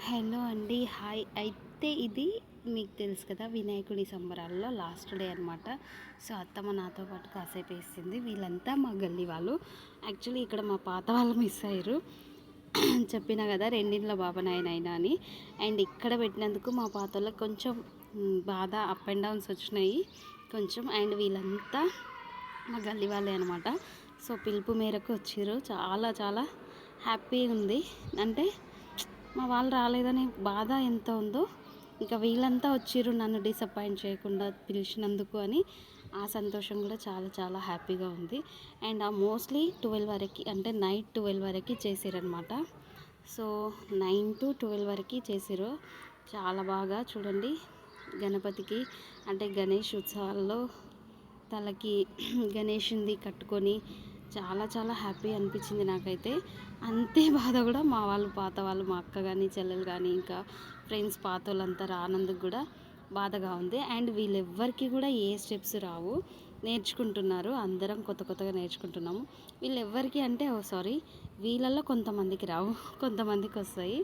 Hello అండి. Hi. అయితే ఇది మీకు తెలుసు కదా, వినాయకుడి సంబరాల్లో లాస్ట్ డే అనమాట. సో అత్తమ్మ నాతో పాటు కాసేపు వేసింది. వీళ్ళంతా మా గల్లీ వాళ్ళు. యాక్చువల్లీ ఇక్కడ మా పాత వాళ్ళు మిస్ అయ్యారు. చెప్పినా కదా, రెండింట్ల బాబనాయనైనా అని. అండ్ ఇక్కడ పెట్టినందుకు మా పాత వాళ్ళకి కొంచెం బాధ, అప్ అండ్ డౌన్స్ వచ్చినాయి కొంచెం. అండ్ వీళ్ళంతా మా గల్లీ వాళ్ళే అనమాట. సో పిలుపు మేరకు వచ్చారు. చాలా చాలా హ్యాపీగా ఉంది. అంటే మా వాళ్ళు రాలేదనే బాధ ఎంత ఉందో, ఇంకా వీళ్ళంతా వచ్చిర్రు నన్ను డిసప్పాయింట్ చేయకుండా పిలిచినందుకు అని ఆ సంతోషం కూడా చాలా చాలా హ్యాపీగా ఉంది. అండ్ ఆ మోస్ట్లీ 12 వరకు, అంటే నైట్ 12 వరకు చేసారనమాట. సో 9 to 12 వరకు చేసారు. చాలా బాగా చూడండి, గణపతికి అంటే గణేష్ ఉత్సవాల్లో తలకి గణేషునిది కట్టుకొని చాలా చాలా హ్యాపీ అనిపించింది నాకైతే. అంతే బాధ కూడా మా వాళ్ళు, పాత వాళ్ళు, మా అక్క కానీ చెల్లెలు కానీ ఇంకా ఫ్రెండ్స్ పాత వాళ్ళంతా రానందుకు కూడా బాధగా ఉంది. అండ్ వీళ్ళెవ్వరికి కూడా ఏ స్టెప్స్ రావు, నేర్చుకుంటున్నారు. అందరం కొత్త కొత్తగా నేర్చుకుంటున్నాము. వీళ్ళెవ్వరికి అంటే సారీ, వీళ్ళల్లో కొంతమందికి రావు, కొంతమందికి వస్తాయి.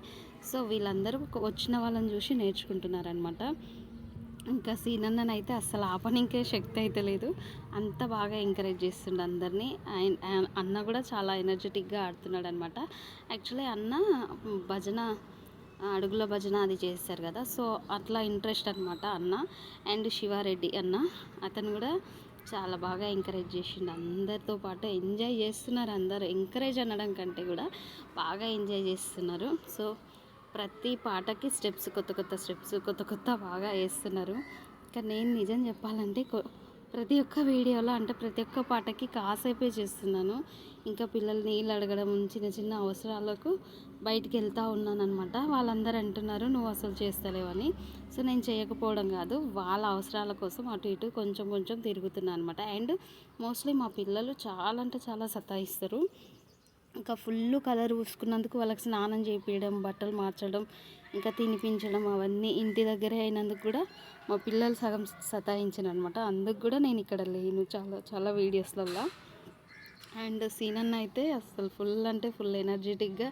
సో వీళ్ళందరూ వచ్చిన వాళ్ళని చూసి నేర్చుకుంటున్నారనమాట. ఇంకా సీనన్ననైతే అస్సలు ఆపనికే శక్తి అయితే లేదు, అంత బాగా ఎంకరేజ్ చేస్తుండే అందరినీ. అన్న కూడా చాలా ఎనర్జెటిక్గా ఆడుతున్నాడు అనమాట. యాక్చువల్లీ అన్న భజన, అడుగుల భజన అది చేస్తారు కదా, సో అట్లా ఇంట్రెస్ట్ అనమాట అన్న. అండ్ శివారెడ్డి అన్న, అతను కూడా చాలా బాగా ఎంకరేజ్ చేసిండు. అందరితో పాటు ఎంజాయ్ చేస్తున్నారు. అందరూ ఎంకరేజ్ అనడం కంటే కూడా బాగా ఎంజాయ్ చేస్తున్నారు. సో ప్రతి పాటకి స్టెప్స్, కొత్త కొత్త స్టెప్స్, కొత్త కొత్త బాగా వేస్తున్నారు. ఇంకా నేను నిజం చెప్పాలంటే ప్రతి ఒక్క వీడియోలో, అంటే ప్రతి ఒక్క పాటకి కాసేపే చేస్తున్నాను. ఇంకా పిల్లలు నీళ్ళు అడగడం, చిన్న చిన్న అవసరాలకు బయటికి వెళ్తూ ఉన్నాను అనమాట. వాళ్ళందరూ అంటున్నారు నువ్వు అసలు చేస్తలేవని. సో నేను చేయకపోవడం కాదు, వాళ్ళ అవసరాల కోసం అటు ఇటు కొంచెం కొంచెం తిరుగుతున్నాను అనమాట. అండ్ మోస్ట్లీ మా పిల్లలు చాలా అంటే చాలా సతాయిస్తారు. ఇంకా ఫుల్ కలర్ పూసుకున్నందుకు వాళ్ళకి స్నానం చేయించడం, బట్టలు మార్చడం, ఇంకా తినిపించడం, అవన్నీ ఇంటి దగ్గరే అయినందుకు కూడా మా పిల్లలు సగం సతాయించాను అనమాట. అందుకు కూడా నేను ఇక్కడ లేను చాలా చాలా వీడియోస్లలో. అండ్ సీనన్న అయితే అసలు ఫుల్ అంటే ఫుల్ ఎనర్జెటిక్గా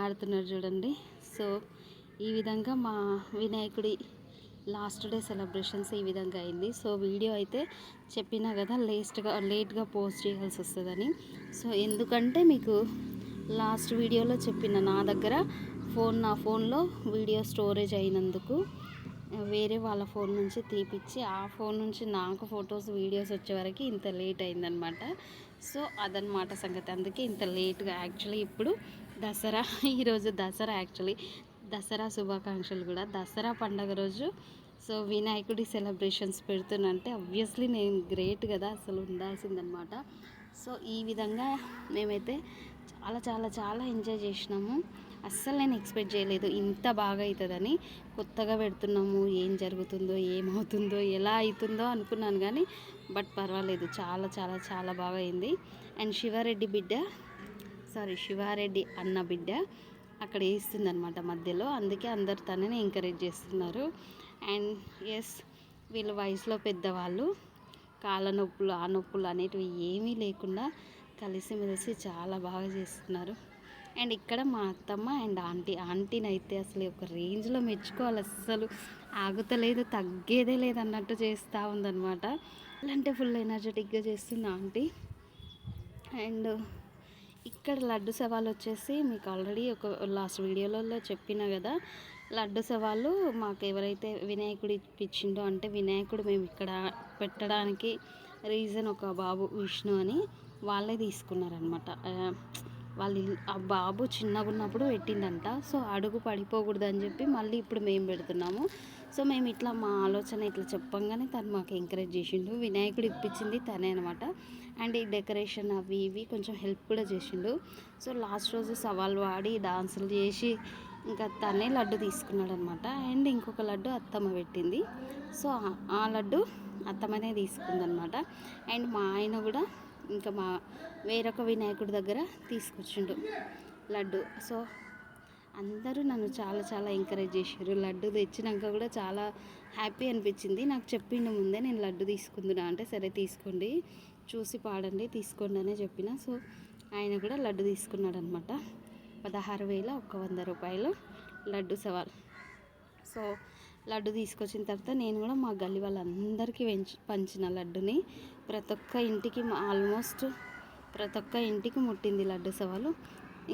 ఆడుతున్నారు చూడండి. సో ఈ విధంగా మా వినాయకుడి లాస్ట్ డే సెలబ్రేషన్స్ ఈ విధంగా అయింది. సో వీడియో అయితే చెప్పినా కదా, లేట్గా పోస్ట్ చేయాల్సి వస్తుందని. సో ఎందుకంటే మీకు లాస్ట్ వీడియోలో చెప్పిన, నా దగ్గర నా ఫోన్లో వీడియో స్టోరేజ్ అయినందుకు వేరే వాళ్ళ ఫోన్ నుంచి తీపిచ్చి ఆ ఫోన్ నుంచి నాకు ఫొటోస్ వీడియోస్ వచ్చే వరకు ఇంత లేట్ అయిందనమాట. సో అదనమాట సంగతి. అందుకే ఇంత లేట్గా. యాక్చువల్లీ ఇప్పుడు దసరా, ఈరోజు దసరా. యాక్చువల్లీ దసరా శుభాకాంక్షలు కూడా. దసరా పండగ రోజు సో వినాయకుడి సెలబ్రేషన్స్ పెడుతున్నంటే ఆబ్వియస్లీ నేను గ్రేట్ కదా, అసలు ఉండాల్సిందనమాట. సో ఈ విధంగా మేమైతే చాలా చాలా చాలా ఎంజాయ్ చేసినాము. అస్సలు నేను ఎక్స్పెక్ట్ చేయలేదు ఇంత బాగా అవుతుందని. కొత్తగా పెడుతున్నాము, ఏం జరుగుతుందో, ఏమవుతుందో, ఎలా అవుతుందో అనుకున్నాను కానీ బట్ పర్వాలేదు, చాలా చాలా చాలా బాగా అయింది. అండ్ శివారెడ్డి అన్న బిడ్డ అక్కడ వేస్తుందనమాట మధ్యలో, అందుకే అందరు తనని ఎంకరేజ్ చేస్తున్నారు. అండ్ ఎస్, వీళ్ళు వయసులో పెద్దవాళ్ళు, కాళ్ళ నొప్పులు ఆ నొప్పులు అనేటివి ఏమీ లేకుండా కలిసిమెలిసి చాలా బాగా చేస్తున్నారు. అండ్ ఇక్కడ మా అత్తమ్మ అండ్ ఆంటీని అయితే అసలు ఒక రేంజ్లో మెచ్చుకోవాలి. అస్సలు ఆగుతలేదు, తగ్గేదే లేదు అన్నట్టు చేస్తూ ఉందన్నమాట. అంటే ఫుల్ ఎనర్జెటిక్గా చేస్తుంది ఆంటీ. అండ్ ఇక్కడ లడ్డు సవాలు వచ్చేసి మీకు ఆల్రెడీ ఒక లాస్ట్ వీడియోలలో చెప్పిన కదా, లడ్డు సవాలు మాకు ఎవరైతే వినాయకుడు ఇప్పించిండో, అంటే వినాయకుడు మేము ఇక్కడ పెట్టడానికి రీజన్ ఒక బాబు విష్ణు అని, వాళ్ళే తీసుకున్నారనమాట. వాళ్ళు ఆ బాబు చిన్నగా ఉన్నప్పుడు పెట్టిండంట. సో అడుగు పడిపోకూడదు అని చెప్పి మళ్ళీ ఇప్పుడు మేము పెడుతున్నాము. సో మేము ఇట్లా మా ఆలోచన ఇట్లా చెప్పంగానే తను మాకు ఎంకరేజ్ చేసిండు. వినాయకుడు ఇప్పించింది తనే అనమాట. అండ్ ఈ డెకరేషన్ అవి ఇవి కొంచెం హెల్ప్ కూడా చేసిండు. సో లాస్ట్ రోజు సవాల్ వాడి డాన్సులు చేసి ఇంకా తనే లడ్డు తీసుకున్నాడు అనమాట. అండ్ ఇంకొక లడ్డు అత్తమ్మ పెట్టింది. సో ఆ లడ్డు అత్తమ్మనే తీసుకుందనమాట. అండ్ మా ఆయన కూడా ఇంకా మా వేరొక వినాయకుడి దగ్గర తీసుకొచ్చిండు లడ్డు. సో అందరూ నన్ను చాలా చాలా ఎంకరేజ్ చేశారు. లడ్డు తెచ్చినాక కూడా చాలా హ్యాపీ అనిపించింది. నాకు చెప్పిండు ముందే, నేను లడ్డు తీసుకుందునా అంటే సరే తీసుకోండి, చూసి పాడండి, తీసుకోండి అనే చెప్పిన. సో ఆయన కూడా లడ్డు తీసుకున్నాడు అనమాట. 16,100 రూపాయలు లడ్డు సవాల్. సో లడ్డు తీసుకొచ్చిన తర్వాత నేను కూడా మా గల్లీ వాళ్ళందరికీ పంచిన లడ్డుని. ప్రతి ఒక్క ఇంటికి ఆల్మోస్ట్ ప్రతి ఒక్క ఇంటికి ముట్టింది లడ్డు సవాలు.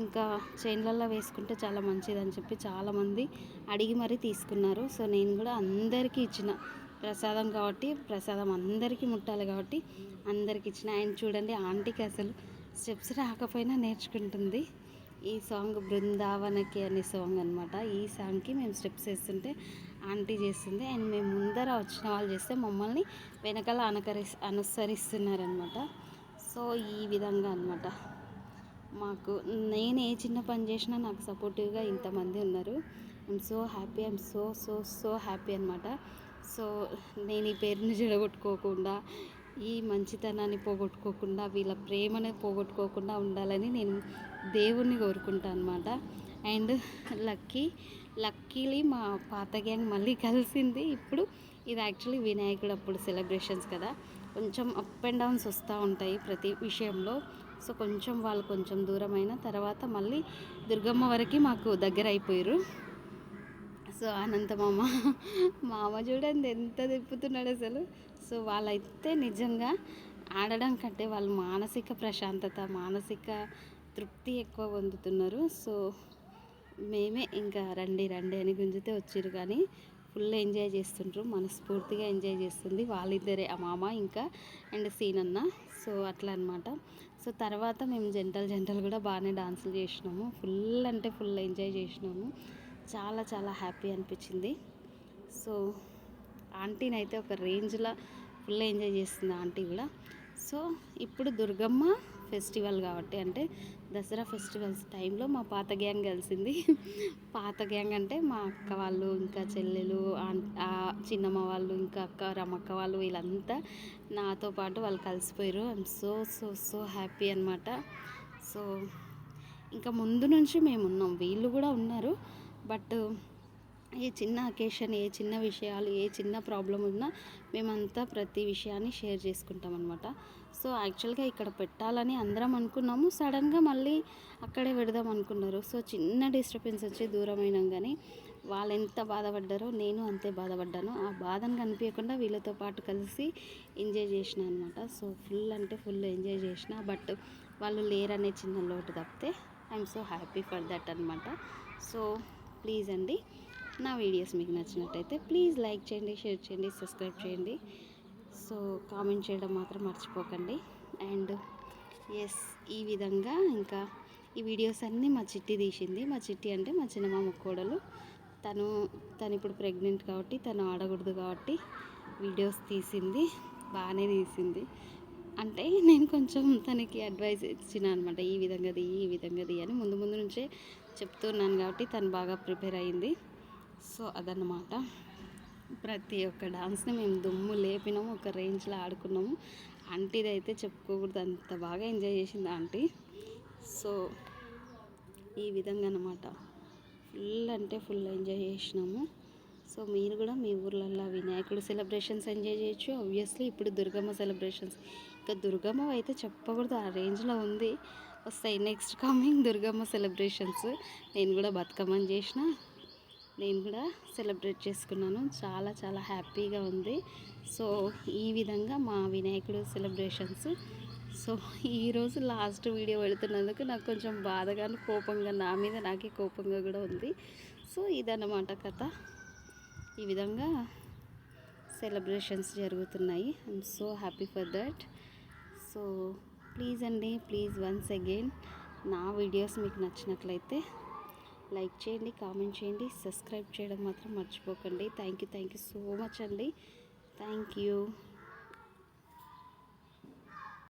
ఇంకా చేన్లల్లో వేసుకుంటే చాలా మంచిదని చెప్పి చాలామంది అడిగి మరీ తీసుకున్నారు. సో నేను కూడా అందరికీ ఇచ్చిన ప్రసాదం కాబట్టి, ప్రసాదం అందరికీ ముట్టాలి కాబట్టి అందరికి ఇచ్చిన. అండ్ చూడండి ఆంటీకి అసలు స్టెప్స్ రాకపోయినా నేర్చుకుంటుంది. ఈ సాంగ్ బృందావనకి అనే సాంగ్ అనమాట. ఈ సాంగ్కి మేము స్టెప్స్ వేస్తుంటే ఆంటీ చేస్తుంది. అండ్ మేము ముందర వచ్చిన వాళ్ళు చేస్తే మమ్మల్ని వెనకాల అనుసరిస్తున్నారనమాట. సో ఈ విధంగా అనమాట మాకు. నేను ఏ చిన్న పని చేసినా నాకు సపోర్టివ్గా ఇంతమంది ఉన్నారు. I'm so happy, I'm so so so happy అనమాట. సో నేను ఈ పేరుని చెడగొట్టుకోకుండా, ఈ మంచితనాన్ని పోగొట్టుకోకుండా, వీళ్ళ ప్రేమని పోగొట్టుకోకుండా ఉండాలని నేను దేవుణ్ణి కోరుకుంటాను అనమాట. అండ్ లక్కీలీ మా పాత గ్యాంగ్ మళ్ళీ కలిసింది. ఇప్పుడు ఇది యాక్చువల్లీ వినాయకుడు అప్పుడు సెలబ్రేషన్స్ కదా, కొంచెం అప్ అండ్ డౌన్స్ వస్తూ ఉంటాయి ప్రతి విషయంలో. సో కొంచెం వాళ్ళు కొంచెం దూరమైన తర్వాత మళ్ళీ దుర్గమ్మ వరకు మాకు దగ్గర అయిపోయారు. సో అనంత మామ చూడండి ఎంత తిప్పుతున్నాడు అసలు. సో వాళ్ళైతే నిజంగా ఆడడం కంటే వాళ్ళు మానసిక ప్రశాంతత, మానసిక తృప్తి ఎక్కువ పొందుతున్నారు. సో మేమే ఇంకా రండి రండి అని గుంజితే వచ్చారు, కానీ ఫుల్ ఎంజాయ్ చేస్తుండ్రు, మనస్ఫూర్తిగా ఎంజాయ్ చేస్తుంది వాళ్ళిద్దరే, ఆ మామ ఇంకా అండ్ సీనన్న. సో అట్లా అనమాట. సో తర్వాత మేము జంటలు కూడా బాగానే డాన్సులు చేసినాము. ఫుల్ అంటే ఫుల్ ఎంజాయ్ చేసినాము. చాలా చాలా హ్యాపీ అనిపించింది. సో ఆంటీని అయితే ఒక రేంజ్లో ఫుల్ ఎంజాయ్ చేస్తుంది ఆంటీ కూడా. సో ఇప్పుడు దుర్గమ్మ ఫెస్టివల్ కాబట్టి, అంటే దసరా ఫెస్టివల్స్ టైంలో మా పాత గ్యాంగ్ కలిసింది. పాత గ్యాంగ్ అంటే మా అక్క వాళ్ళు, ఇంకా చెల్లెలు, చిన్నమ్మ వాళ్ళు, ఇంకా రమక్క వాళ్ళు, వీళ్ళంతా నాతో పాటు వాళ్ళు కలిసిపోయారు. I'm so so so happy అనమాట. సో ఇంకా ముందు నుంచి మేము ఉన్నాం, వీళ్ళు కూడా ఉన్నారు. బట్ ఏ చిన్న అకేషన్, ఏ చిన్న విషయాలు, ఏ చిన్న ప్రాబ్లం ఉన్నా మేమంతా ప్రతి విషయాన్ని షేర్ చేసుకుంటాం అనమాట. సో యాక్చువల్గా ఇక్కడ పెట్టాలని అందరం అనుకున్నాము, సడన్గా మళ్ళీ అక్కడే పెడదాం అనుకున్నారు. సో చిన్న డిస్టర్బెన్స్ వచ్చి దూరమైనాం, కానీ వాళ్ళు ఎంత బాధపడ్డారో నేను అంతే బాధపడ్డాను. ఆ బాధను కనిపించకుండా వీళ్ళతో పాటు కలిసి ఎంజాయ్ చేసిన అనమాట. సో ఫుల్ అంటే ఫుల్ ఎంజాయ్ చేసిన. బట్ వాళ్ళు లేరనే చిన్న లోటు తప్పితే I'm so happy for that అనమాట. సో ప్లీజ్ అండి, నా వీడియోస్ మీకు నచ్చినట్టయితే ప్లీజ్ లైక్ చేయండి, షేర్ చేయండి, సబ్స్క్రైబ్ చేయండి. సో కామెంట్ చేయడం మాత్రం మర్చిపోకండి. అండ్ ఎస్, ఈ విధంగా ఇంకా ఈ వీడియోస్ అన్నీ మా చిట్టి తీసింది. మా చిట్టి అంటే మా చిన్నమామ కోడలు. తను ఇప్పుడు ప్రెగ్నెంట్ కాబట్టి, తను ఆడకూడదు కాబట్టి వీడియోస్ తీసింది, బాగానే తీసింది. అంటే నేను కొంచెం తనకి అడ్వైస్ ఇచ్చిన అనమాట, ఈ విధంగా అని ముందు నుంచే చెప్తున్నాను కాబట్టి తను బాగా ప్రిపేర్ అయింది. సో అదన్నమాట. ప్రతి ఒక్క డాన్స్ని మేము దుమ్ము లేపినాము, ఒక రేంజ్లో ఆడుకున్నాము. ఆంటీది అయితే చెప్పుకోకూడదు, అంత బాగా ఎంజాయ్ చేసింది ఆంటీ. సో ఈ విధంగా అన్నమాట, ఫుల్ అంటే ఫుల్ ఎంజాయ్ చేసినాము. సో మీరు కూడా మీ ఊర్లల్లో వినాయకుడు సెలబ్రేషన్స్ ఎంజాయ్ చేయొచ్చు. ఆబ్వియస్లీ ఇప్పుడు దుర్గమ్మ సెలబ్రేషన్స్, ఇంకా దుర్గమ్మ అయితే చెప్పకూడదు, ఆ రేంజ్లో ఉంది. వస్తాయి నెక్స్ట్ కమింగ్ దుర్గమ్మ సెలబ్రేషన్స్. నేను కూడా బతుకమ్మని చేసిన, నేను కూడా సెలబ్రేట్ చేసుకున్నాను, చాలా చాలా హ్యాపీగా ఉంది. సో ఈ విధంగా మా వినాయకుడు సెలబ్రేషన్స్. సో ఈరోజు లాస్ట్ వీడియో పెడుతున్నందుకు నాకు కొంచెం బాధగాను, కోపంగా, నా మీద నాకే కోపంగా కూడా ఉంది. సో ఇదన్నమాట కథ. ఈ విధంగా సెలబ్రేషన్స్ జరుగుతున్నాయి. I'm so happy for that. So please అండి, ప్లీజ్ వన్స్ అగైన్ నా వీడియోస్ మీకు నచ్చినట్లయితే లైక్ చేయండి, కామెంట్ చేయండి, సబ్స్క్రైబ్ చేయడం మాత్రం మర్చిపోకండి. థ్యాంక్ యూ సో మచ్ అండి. Thank you.